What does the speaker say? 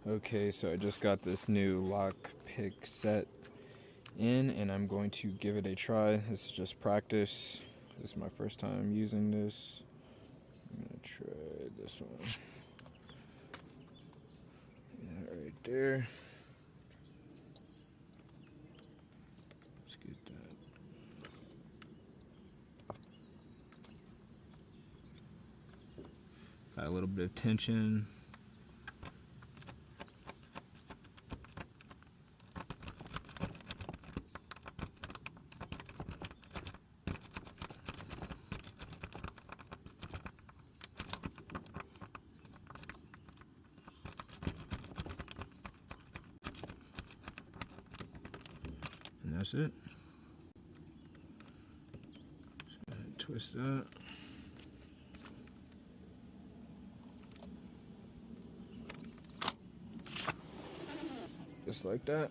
Okay, so I just got this new lock pick set in and I'm going to give it a try. This is just practice. This is my first time using this. I'm gonna try this one. That right there. Let's get that. Got a little bit of tension. And that's it. Just go ahead and twist that. Just like that.